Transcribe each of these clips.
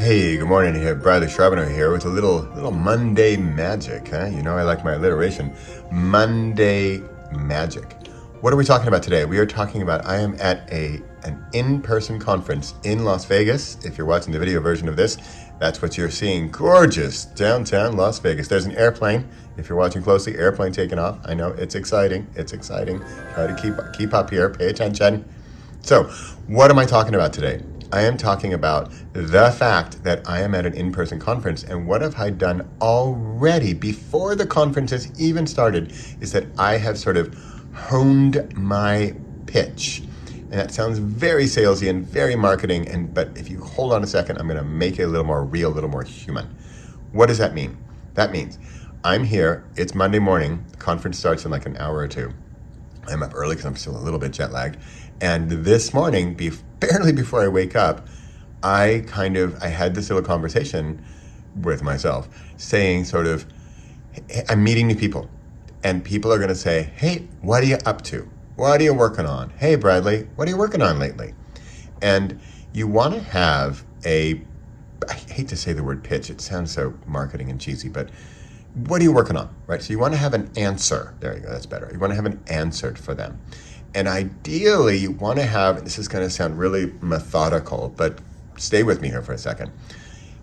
Hey, good morning. Here, Bradley Charbonneau here with a little Monday magic. Huh? You know I like my alliteration. Monday magic. What are we talking about today? We are talking about I am at an in-person conference in Las Vegas. If you're watching the video version of this, that's what you're seeing. Gorgeous downtown Las Vegas. There's an airplane. If you're watching closely, airplane taking off. I know it's exciting. It's exciting. Try to keep up here. Pay attention. So, what am I talking about today? I am talking about the fact that I am at an in-person conference, and what have I done already before the conference has even started is that I have sort of honed my pitch. And that sounds very salesy and very marketing, but if you hold on a second, I'm going to make it a little more real, a little more human. What does that mean? That means I'm here, it's Monday morning, the conference starts in like an hour or two. I'm up early because I'm still a little bit jet lagged. And this morning, barely before I wake up, I had this little conversation with myself saying sort of, I'm meeting new people. And people are going to say, hey, what are you up to? What are you working on? Hey, Bradley, what are you working on lately? And you want to have I hate to say the word pitch. It sounds so marketing and cheesy, but what are you working on, right? So you want to have an answer. There you go, that's better. You want to have an answer for them. And ideally, you want to have, this is going to sound really methodical, but stay with me here for a second.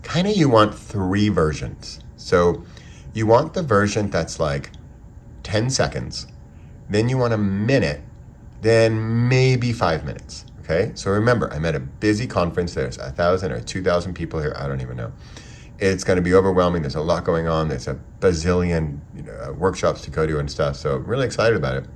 Kind of you want three versions. So you want the version that's like 10 seconds, then you want a minute, then maybe 5 minutes, okay? So remember, I'm at a busy conference. There's 1,000 or 2,000 people here. I don't even know. It's going to be overwhelming. There's a lot going on. There's a bazillion workshops to go to and stuff. So I'm really excited about it.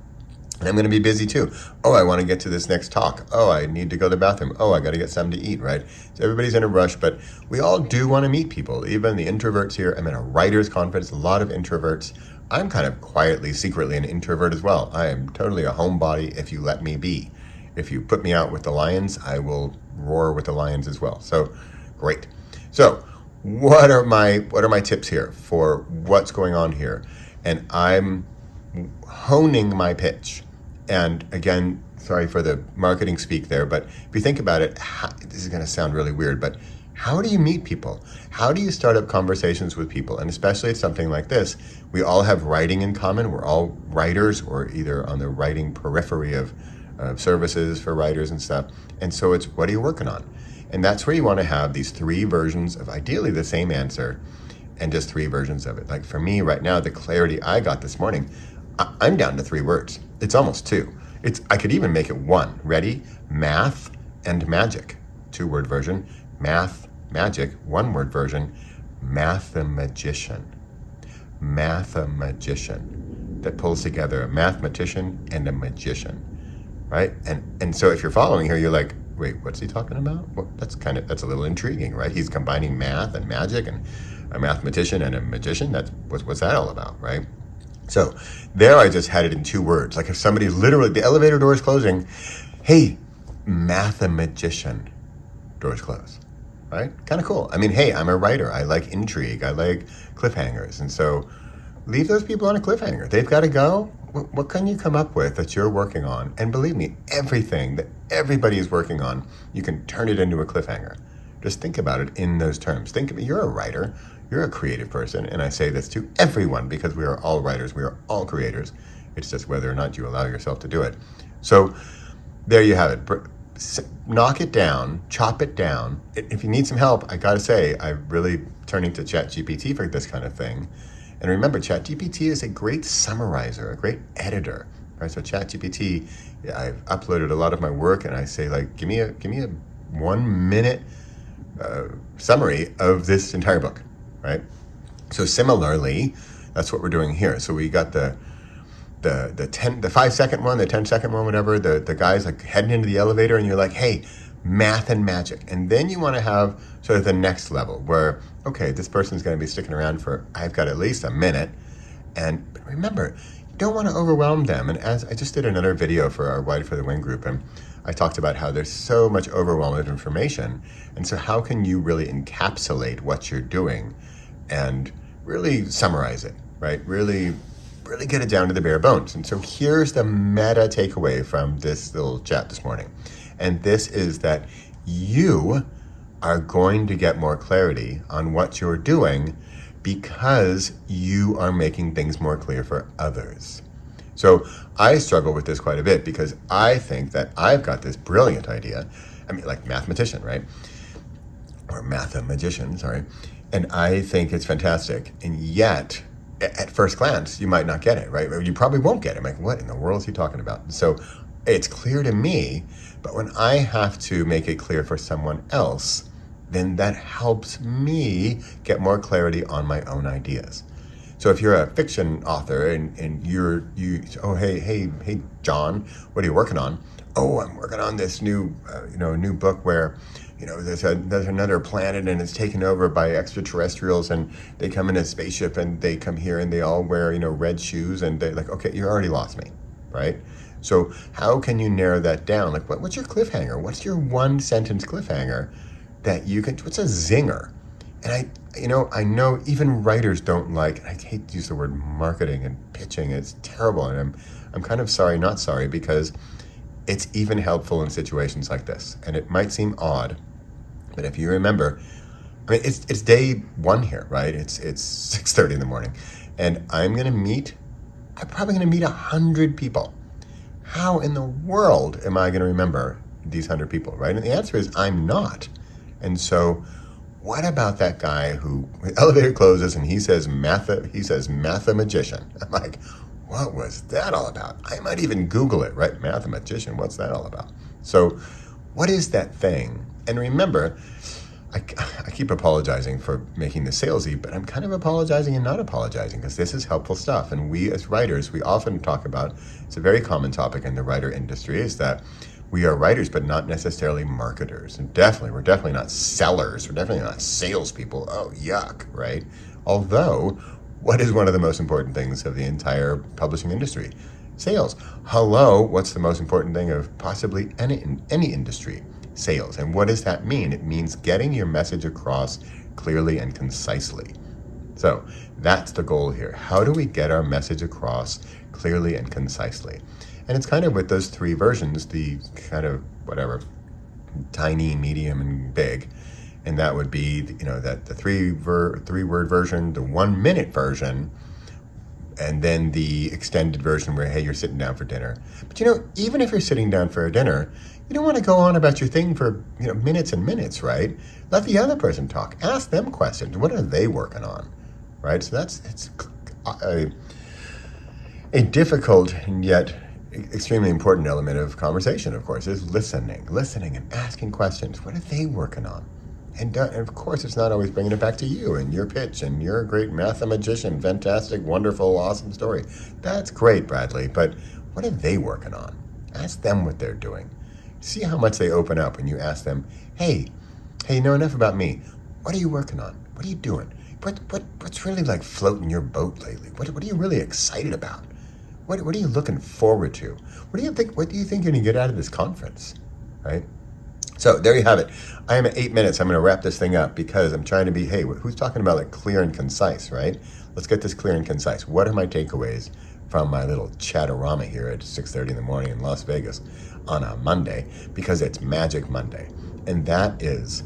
And I'm going to be busy too. Oh, I want to get to this next talk. Oh, I need to go to the bathroom. Oh, I got to get something to eat, right? So everybody's in a rush, but we all do want to meet people, even the introverts here. I'm at a writers conference, a lot of introverts. I'm kind of quietly, secretly an introvert as well. I am totally a homebody if you let me be. If you put me out with the lions, I will roar with the lions as well. So great. So what are my tips here for what's going on here? And I'm honing my pitch. And again, sorry for the marketing speak there, but if you think about it, this is going to sound really weird, but how do you meet people? How do you start up conversations with people? And especially at something like this, we all have writing in common. We're all writers, or either on the writing periphery of services for writers and stuff. And so it's, what are you working on? And that's where you want to have these three versions of ideally the same answer and just three versions of it. Like for me right now, the clarity I got this morning, I'm down to 3 words. It's almost 2. I could even make it 1. Ready? Math and magic. 2-word version. Math, magic. 1-word version. Mathematician. Mathematician. That pulls together a mathematician and a magician. Right? And so if you're following here, you're like, wait, what's he talking about? Well, that's a little intriguing, right? He's combining math and magic, and a mathematician and a magician. What's that all about, right? So there I just had it in 2 words. Like if somebody's literally, the elevator door is closing, hey, mathematician, doors close, right? Kind of cool. I mean, hey, I'm a writer. I like intrigue. I like cliffhangers. And so leave those people on a cliffhanger. They've got to go. What can you come up with that you're working on? And believe me, everything that everybody is working on, you can turn it into a cliffhanger. Just think about it in those terms. You're a writer. You're a creative person, and I say this to everyone because we are all writers, we are all creators. It's just whether or not you allow yourself to do it. So there you have it. Knock it down, chop it down. If you need some help, I gotta say, I'm really turning to ChatGPT for this kind of thing. And remember, ChatGPT is a great summarizer, a great editor. Right? So ChatGPT, I've uploaded a lot of my work, and I say, like, give me a 1-minute summary of this entire book. Right? So similarly, that's what we're doing here. So we got the 5-second one, the 10-second one, whatever. The guy's like heading into the elevator, and you're like, hey, math and magic. And then you want to have sort of the next level where, okay, this person's going to be sticking around for, I've got at least a minute. And remember, you don't want to overwhelm them. And as I just did another video for our Wide for the Win group, and I talked about how there's so much overwhelm of information. And so how can you really encapsulate what you're doing and really summarize it, right? Really get it down to the bare bones. And so here's the meta takeaway from this little chat this morning. And this is that you are going to get more clarity on what you're doing because you are making things more clear for others. So I struggle with this quite a bit because I think that I've got this brilliant idea. I mean, like mathematician, right? Or mathematician, sorry. And I think it's fantastic. And yet, at first glance, you might not get it, right? You probably won't get it. I'm like, what in the world is he talking about? So it's clear to me, but when I have to make it clear for someone else, then that helps me get more clarity on my own ideas. So if you're a fiction author and hey John, what are you working on? Oh, I'm working on this new new book where there's another planet and it's taken over by extraterrestrials and they come in a spaceship and they come here and they all wear red shoes and they're like, okay, you already lost me, right? So how can you narrow that down? Like what's your cliffhanger? What's your one sentence cliffhanger that you can? What's a zinger? And I know even writers don't like. I hate to use the word marketing and pitching. It's terrible, and I'm kind of sorry, not sorry, because it's even helpful in situations like this. And it might seem odd, but if you remember, I mean, it's day one here, right? It's 6:30 in the morning, and I'm probably going to meet 100 people. How in the world am I going to remember these 100 people, right? And the answer is I'm not. And so, what about that guy who the elevator closes and he says mathematician? I'm like, what was that all about? I might even Google it, right? Mathematician, what's that all about? So what is that thing? And remember, I keep apologizing for making this salesy, but I'm kind of apologizing and not apologizing because this is helpful stuff. And we as writers, we often talk about, it's a very common topic in the writer industry, is that we are writers, but not necessarily marketers. And we're definitely not sellers. We're definitely not salespeople. Oh, yuck, right? Although, what is one of the most important things of the entire publishing industry? Sales. Hello, what's the most important thing of possibly any industry? Sales. And what does that mean? It means getting your message across clearly and concisely. So that's the goal here. How do we get our message across clearly and concisely? And it's kind of with those three versions, the kind of whatever, tiny, medium, and big. And that would be, that the three-word version, the 1 minute version, and then the extended version where, hey, you're sitting down for dinner. But even if you're sitting down for a dinner, you don't want to go on about your thing for minutes and minutes, right? Let the other person talk. Ask them questions. What are they working on, right? So it's a difficult and yet extremely important element of conversation, of course, is listening and asking questions. What are they working on? And of course, it's not always bringing it back to you and your pitch and you're a great mathematician, fantastic, wonderful, awesome story. That's great, Bradley, but what are they working on? Ask them what they're doing. See how much they open up when you ask them, hey, enough about me. What are you working on? What are you doing? What's really like floating your boat lately? What are you really excited about? What are you looking forward to? What do you think you're going to get out of this conference, right? So there you have it. I am at 8 minutes. I'm going to wrap this thing up because I'm trying to be, hey, who's talking about like clear and concise, right? Let's get this clear and concise. What are my takeaways from my little chatterama here at 6:30 in the morning in Las Vegas on a Monday? Because it's Magic Monday. And that is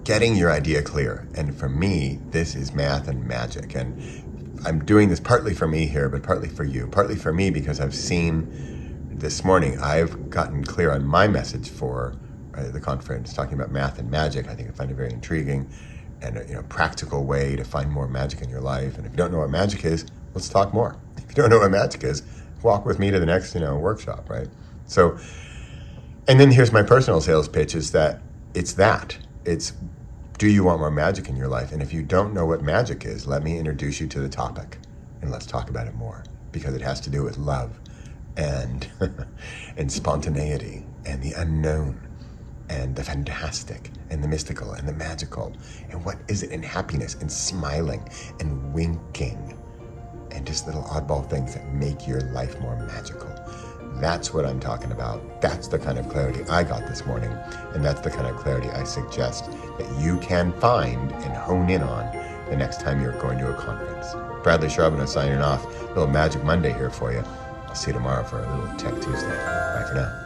getting your idea clear. And for me, this is math and magic. And I'm doing this partly for me here, but partly for you. Partly for me because I've seen this morning, I've gotten clear on my message for the conference, talking about math and magic. I think I find it very intriguing and a practical way to find more magic in your life. And if you don't know what magic is, let's talk more. If you don't know what magic is, walk with me to the next workshop, right? So, and then here's my personal sales pitch is that it's do you want more magic in your life? And if you don't know what magic is, let me introduce you to the topic and let's talk about it more because it has to do with love and and spontaneity and the unknown and the fantastic and the mystical and the magical and what is it in happiness and smiling and winking and just little oddball things that make your life more magical. That's what I'm talking about. That's the kind of clarity I got this morning, and that's the kind of clarity I suggest that you can find and hone in on the next time you're going to a conference. Bradley Charbonneau signing off. A little Magic Monday here for you. I'll see you tomorrow for a little Tech Tuesday. Bye for now.